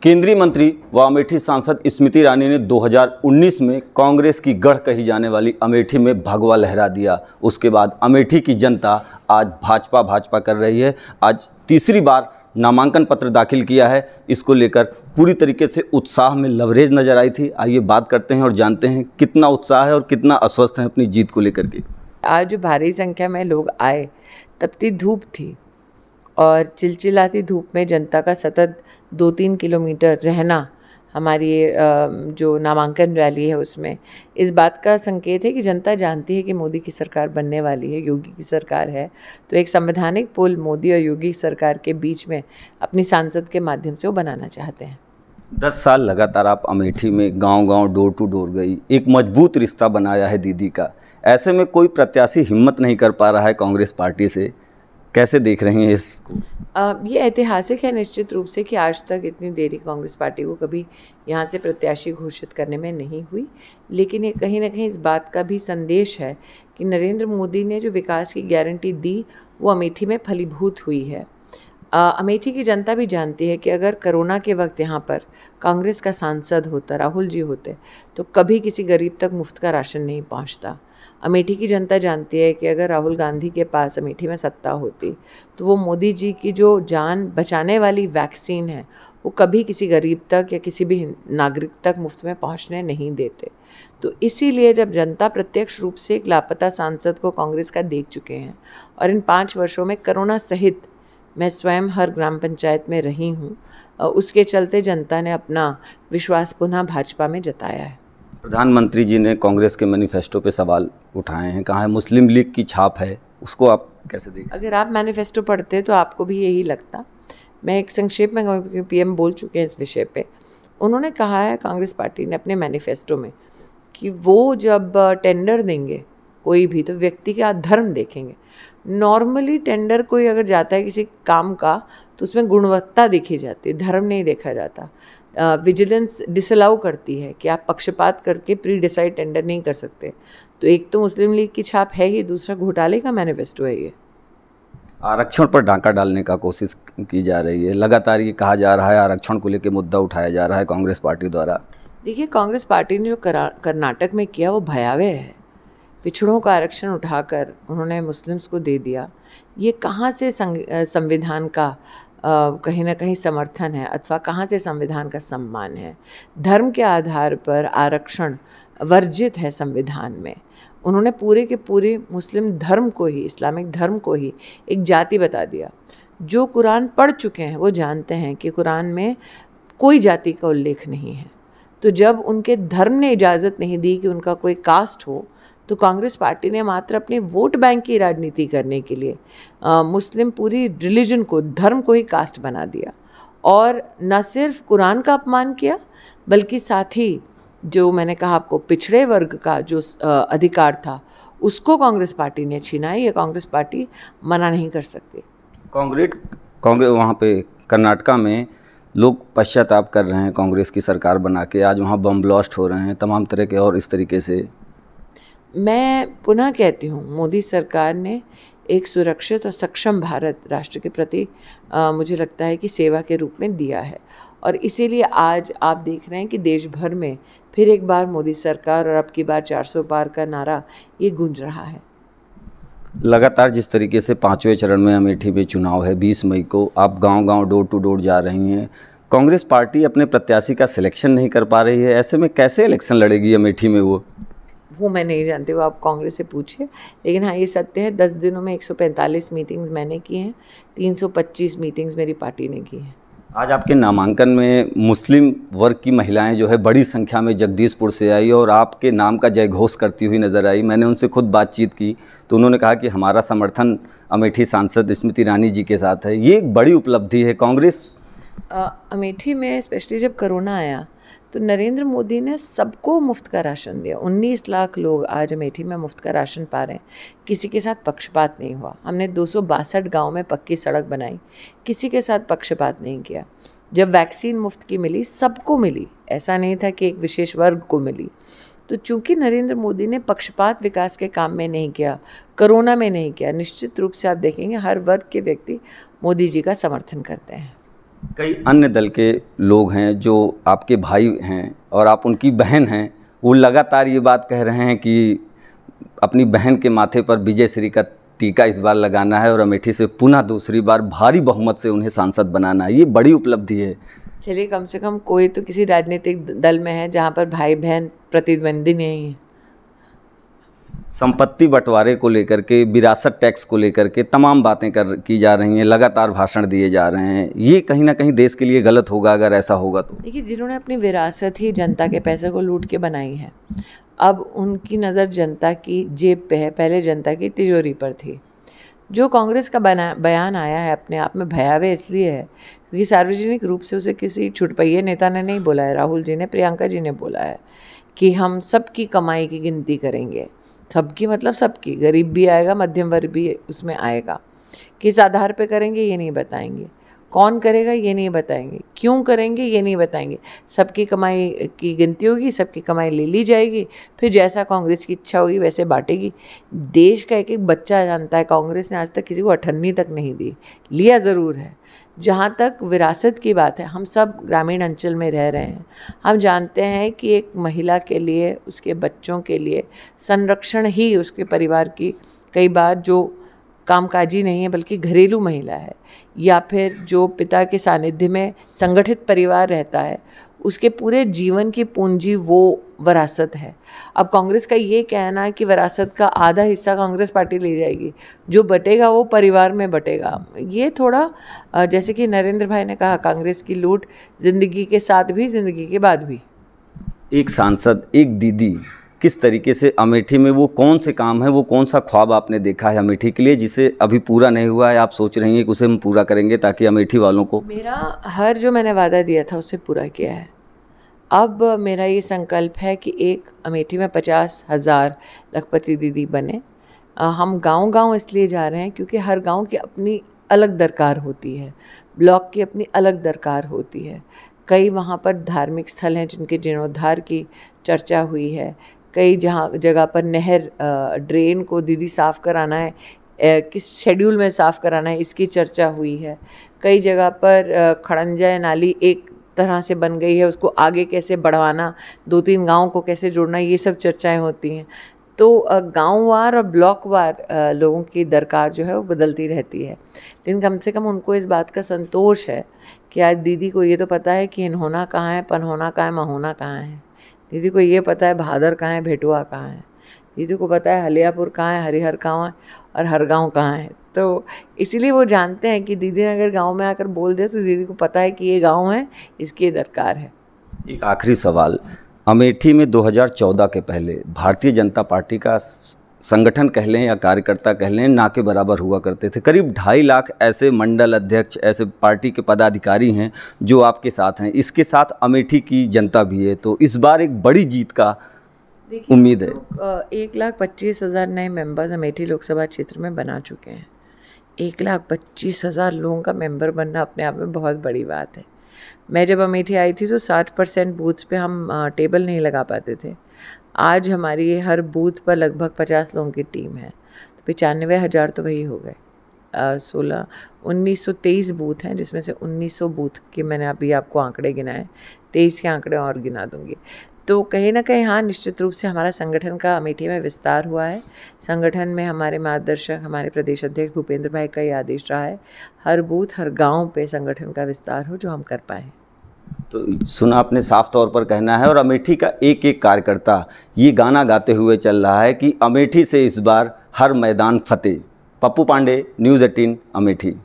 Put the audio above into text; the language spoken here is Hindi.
केंद्रीय मंत्री व अमेठी सांसद स्मृति ईरानी ने 2019 में कांग्रेस की गढ़ कही जाने वाली अमेठी में भगवा लहरा दिया। उसके बाद अमेठी की जनता आज भाजपा कर रही है। आज तीसरी बार नामांकन पत्र दाखिल किया है। इसको लेकर पूरी तरीके से उत्साह में लवरेज नजर आई थी। आइए बात करते हैं और जानते हैं कितना उत्साह है और कितना अस्वस्थ है अपनी जीत को लेकर के। आज जो भारी संख्या में लोग आए, तपती धूप थी और चिलचिलाती धूप में जनता का सतत 2-3 किलोमीटर रहना हमारी जो नामांकन रैली है उसमें इस बात का संकेत है कि जनता जानती है कि मोदी की सरकार बनने वाली है, योगी की सरकार है। तो एक संवैधानिक पुल मोदी और योगी सरकार के बीच में अपनी सांसद के माध्यम से वो बनाना चाहते हैं। 10 साल लगातार आप अमेठी में गांव-गांव डोर टू डोर गई, एक मजबूत रिश्ता बनाया है दीदी का। ऐसे में कोई प्रत्याशी हिम्मत नहीं कर पा रहा है कांग्रेस पार्टी से, कैसे देख रही हैं इसको? ये ऐतिहासिक है निश्चित रूप से कि आज तक इतनी देरी कांग्रेस पार्टी को कभी यहाँ से प्रत्याशी घोषित करने में नहीं हुई। लेकिन ये कहीं ना कहीं इस बात का भी संदेश है कि नरेंद्र मोदी ने जो विकास की गारंटी दी वो अमेठी में फलीभूत हुई है। अमेठी की जनता भी जानती है कि अगर कोरोना के वक्त यहाँ पर कांग्रेस का सांसद होता, राहुल जी होते, तो कभी किसी गरीब तक मुफ्त का राशन नहीं पहुँचता। अमेठी की जनता जानती है कि अगर राहुल गांधी के पास अमेठी में सत्ता होती तो वो मोदी जी की जो जान बचाने वाली वैक्सीन है वो कभी किसी गरीब तक या किसी भी नागरिक तक मुफ्त में पहुंचने नहीं देते। तो इसीलिए जब जनता प्रत्यक्ष रूप से एक लापता सांसद को कांग्रेस का देख चुके हैं और इन 5 वर्षों में कोरोना सहित मैं स्वयं हर ग्राम पंचायत में रही हूँ, उसके चलते जनता ने अपना विश्वास पुनः भाजपा में जताया है। प्रधानमंत्री जी ने कांग्रेस के मैनिफेस्टो पे सवाल उठाए हैं, कहा है मुस्लिम लीग की छाप है, उसको आप कैसे देखें? अगर आप मैनिफेस्टो पढ़ते तो आपको भी यही लगता। मैं एक संक्षेप में कहूँ क्योंकि पीएम बोल चुके हैं इस विषय पे। उन्होंने कहा है कांग्रेस पार्टी ने अपने मैनिफेस्टो में कि वो जब टेंडर देंगे कोई भी तो व्यक्ति का धर्म देखेंगे। नॉर्मली टेंडर कोई अगर जाता है किसी काम का तो उसमें गुणवत्ता देखी जाती है, धर्म नहीं देखा जाता। विजिलेंस डिसअलाउ करती है कि आप पक्षपात करके प्री डिसाइड टेंडर नहीं कर सकते। तो एक तो मुस्लिम लीग की छाप है ही, दूसरा घोटाले का मैनिफेस्टो है ये। आरक्षण पर डाका डालने का कोशिश की जा रही है, लगातार ये कहा जा रहा है आरक्षण को लेकर मुद्दा उठाया जा रहा है कांग्रेस पार्टी द्वारा। देखिए, कांग्रेस पार्टी ने जो कर्नाटक में किया वो भयावह है। पिछड़ों का आरक्षण उठाकर उन्होंने मुस्लिम्स को दे दिया। ये कहाँ से संविधान का कहीं ना कहीं समर्थन है अथवा कहाँ से संविधान का सम्मान है? धर्म के आधार पर आरक्षण वर्जित है संविधान में। उन्होंने पूरे के पूरे मुस्लिम धर्म को ही, इस्लामिक धर्म को ही एक जाति बता दिया। जो कुरान पढ़ चुके हैं वो जानते हैं कि कुरान में कोई जाति का उल्लेख नहीं है। तो जब उनके धर्म ने इजाज़त नहीं दी कि उनका कोई कास्ट हो, तो कांग्रेस पार्टी ने मात्र अपने वोट बैंक की राजनीति करने के लिए मुस्लिम पूरी रिलीजन को, धर्म को ही कास्ट बना दिया और न सिर्फ कुरान का अपमान किया बल्कि साथ ही जो मैंने कहा आपको पिछड़े वर्ग का जो अधिकार था उसको कांग्रेस पार्टी ने छीना। ये कांग्रेस पार्टी मना नहीं कर सकती। कांग्रेस वहाँ पे कर्नाटका में लोग पश्चाताप कर रहे हैं कांग्रेस की सरकार बना के। आज वहाँ बम ब्लास्ट हो रहे हैं तमाम तरह के और इस तरीके से। मैं पुनः कहती हूँ, मोदी सरकार ने एक सुरक्षित और सक्षम भारत राष्ट्र के प्रति मुझे लगता है कि सेवा के रूप में दिया है और इसीलिए आज आप देख रहे हैं कि देश भर में फिर एक बार मोदी सरकार और अब की बार 400 पार का नारा ये गूंज रहा है। लगातार जिस तरीके से 5वें चरण में अमेठी में चुनाव है, 20 मई को आप गांव-गांव डोर टू डोर जा रही हैं। कांग्रेस पार्टी अपने प्रत्याशी का सिलेक्शन नहीं कर पा रही है, ऐसे में कैसे इलेक्शन लड़ेगी अमेठी में? वो मैं नहीं जानती, वो आप कांग्रेस से पूछिए। लेकिन हाँ, ये सत्य है 10 दिनों में 145 मीटिंग्स मैंने की हैं, 325 मीटिंग्स मेरी पार्टी ने की हैं। आज आपके नामांकन में मुस्लिम वर्ग की महिलाएं जो है बड़ी संख्या में जगदीशपुर से आई और आपके नाम का जय घोष करती हुई नजर आई। मैंने उनसे खुद बातचीत की तो उन्होंने कहा कि हमारा समर्थन अमेठी सांसद स्मृति ईरानी जी के साथ है। ये एक बड़ी उपलब्धि है कांग्रेस। अमेठी में स्पेशली जब कोरोना आया तो नरेंद्र मोदी ने सबको मुफ्त का राशन दिया। 19 लाख लोग आज अमेठी में मुफ्त का राशन पा रहे हैं। किसी के साथ पक्षपात नहीं हुआ। हमने 262 गांव में पक्की सड़क बनाई, किसी के साथ पक्षपात नहीं किया। जब वैक्सीन मुफ्त की मिली सबको मिली, ऐसा नहीं था कि एक विशेष वर्ग को मिली। तो चूंकि नरेंद्र मोदी ने पक्षपात विकास के काम में नहीं किया, कोरोना में नहीं किया, निश्चित रूप से आप देखेंगे हर वर्ग के व्यक्ति मोदी जी का समर्थन करते हैं। कई अन्य दल के लोग हैं जो आपके भाई हैं और आप उनकी बहन हैं, वो लगातार ये बात कह रहे हैं कि अपनी बहन के माथे पर विजय श्री का टीका इस बार लगाना है और अमेठी से पुनः दूसरी बार भारी बहुमत से उन्हें सांसद बनाना है। ये बड़ी उपलब्धि है। चलिए, कम से कम कोई तो किसी राजनीतिक दल में है जहाँ पर भाई बहन प्रतिद्वंदी नहीं है। संपत्ति बंटवारे को लेकर के, विरासत टैक्स को लेकर के तमाम बातें की जा रही हैं, लगातार भाषण दिए जा रहे हैं। ये कहीं ना कहीं देश के लिए गलत होगा अगर ऐसा होगा तो। देखिए, जिन्होंने अपनी विरासत ही जनता के पैसे को लूट के बनाई है, अब उनकी नज़र जनता की जेब पे है, पहले जनता की तिजोरी पर थी। जो कांग्रेस का बयान आया है अपने आप में भयावह इसलिए है क्योंकि सार्वजनिक रूप से उसे किसी छुटपैये नेता ने नहीं बोला है। राहुल जी ने, प्रियंका जी ने बोला है कि हम सबकी कमाई की गिनती करेंगे। सबकी मतलब सबकी, गरीब भी आएगा, मध्यम वर्ग भी उसमें आएगा। किस आधार पे करेंगे ये नहीं बताएंगे, कौन करेगा ये नहीं बताएंगे, क्यों करेंगे ये नहीं बताएंगे। सबकी कमाई की गिनती होगी, सबकी कमाई ले ली जाएगी, फिर जैसा कांग्रेस की इच्छा होगी वैसे बांटेगी। देश का एक एक बच्चा जानता है कांग्रेस ने आज तक किसी को अठन्नी तक नहीं दी, लिया ज़रूर है। जहाँ तक विरासत की बात है, हम सब ग्रामीण अंचल में रह रहे हैं, हम जानते हैं कि एक महिला के लिए, उसके बच्चों के लिए संरक्षण ही उसके परिवार की कई बार जो कामकाजी नहीं है बल्कि घरेलू महिला है, या फिर जो पिता के सानिध्य में संगठित परिवार रहता है, उसके पूरे जीवन की पूंजी वो विरासत है। अब कांग्रेस का ये कहना है कि विरासत का आधा हिस्सा कांग्रेस पार्टी ले जाएगी, जो बटेगा वो परिवार में बटेगा, ये थोड़ा जैसे कि नरेंद्र भाई ने कहा, कांग्रेस की लूट ज़िंदगी के साथ भी, ज़िंदगी के बाद भी। एक सांसद, एक दीदी, किस तरीके से अमेठी में वो कौन से काम है, वो कौन सा ख्वाब आपने देखा है अमेठी के लिए जिसे अभी पूरा नहीं हुआ है, आप सोच रही हैं कि उसे हम पूरा करेंगे ताकि अमेठी वालों को? मेरा हर जो मैंने वादा दिया था उसे पूरा किया है। अब मेरा ये संकल्प है कि एक अमेठी में 50,000 लखपति दीदी बने। हम गांव-गांव इसलिए जा रहे हैं क्योंकि हर गांव की अपनी अलग दरकार होती है, ब्लॉक की अपनी अलग दरकार होती है। कई वहाँ पर धार्मिक स्थल हैं जिनके जीर्णोद्धार की चर्चा हुई है, कई जगह पर नहर, ड्रेन को दीदी साफ़ कराना है, किस शेड्यूल में साफ़ कराना है इसकी चर्चा हुई है। कई जगह पर खड़ंजा नाली एक तरह से बन गई है, उसको आगे कैसे बढ़वाना, 2-3 गाँव को कैसे जोड़ना, ये सब चर्चाएं होती हैं। तो गाँववार और ब्लॉकवार लोगों की दरकार जो है वो बदलती रहती है, लेकिन कम से कम उनको इस बात का संतोष है कि आज दीदी को ये तो पता है कि इन्होना कहाँ है, पनहोना कहाँ है, महोना कहाँ है। दीदी को ये पता है भादर कहाँ है, भेटुआ कहाँ है। दीदी को पता है हलियापुर कहाँ है, हरिहर कहाँ है और हरगांव कहाँ है। तो इसीलिए वो जानते हैं कि दीदी ने अगर गांव में आकर बोल दिया तो दीदी को पता है कि ये गांव है, इसकी दरकार है। एक आखिरी सवाल, अमेठी में 2014 के पहले भारतीय जनता पार्टी का संगठन कह लें या कार्यकर्ता कह लें ना के बराबर हुआ करते थे। करीब 2.5 लाख ऐसे मंडल अध्यक्ष, ऐसे पार्टी के पदाधिकारी हैं जो आपके साथ हैं। इसके साथ अमेठी की जनता भी है, तो इस बार एक बड़ी जीत का उम्मीद है। 1,25,000 नए मेंबर्स अमेठी लोकसभा क्षेत्र में बना चुके हैं। 1,25,000 लोगों का मेंबर बनना अपने आप में बहुत बड़ी बात है। मैं जब अमेठी आई थी तो 60% बूथ्स पे हम टेबल नहीं लगा पाते थे। आज हमारी हर बूथ पर लगभग 50 लोगों की टीम है, तो 95,000 तो वही हो गए। 1923 बूथ हैं जिसमें से 1900 बूथ के मैंने अभी आपको आंकड़े गिनाए, 23 के आंकड़े और गिना दूंगी। तो कहीं ना कहीं हाँ, निश्चित रूप से हमारा संगठन का अमेठी में विस्तार हुआ है। संगठन में हमारे मार्गदर्शक, हमारे प्रदेश अध्यक्ष भूपेंद्र भाई का ये आदेश रहा है, हर बूथ, हर गांव पे संगठन का विस्तार हो, जो हम कर पाएँ। तो सुना आपने, साफ तौर पर कहना है और अमेठी का एक एक कार्यकर्ता ये गाना गाते हुए चल रहा है कि अमेठी से इस बार हर मैदान फतेह। पप्पू पांडे, न्यूज़ 18 अमेठी।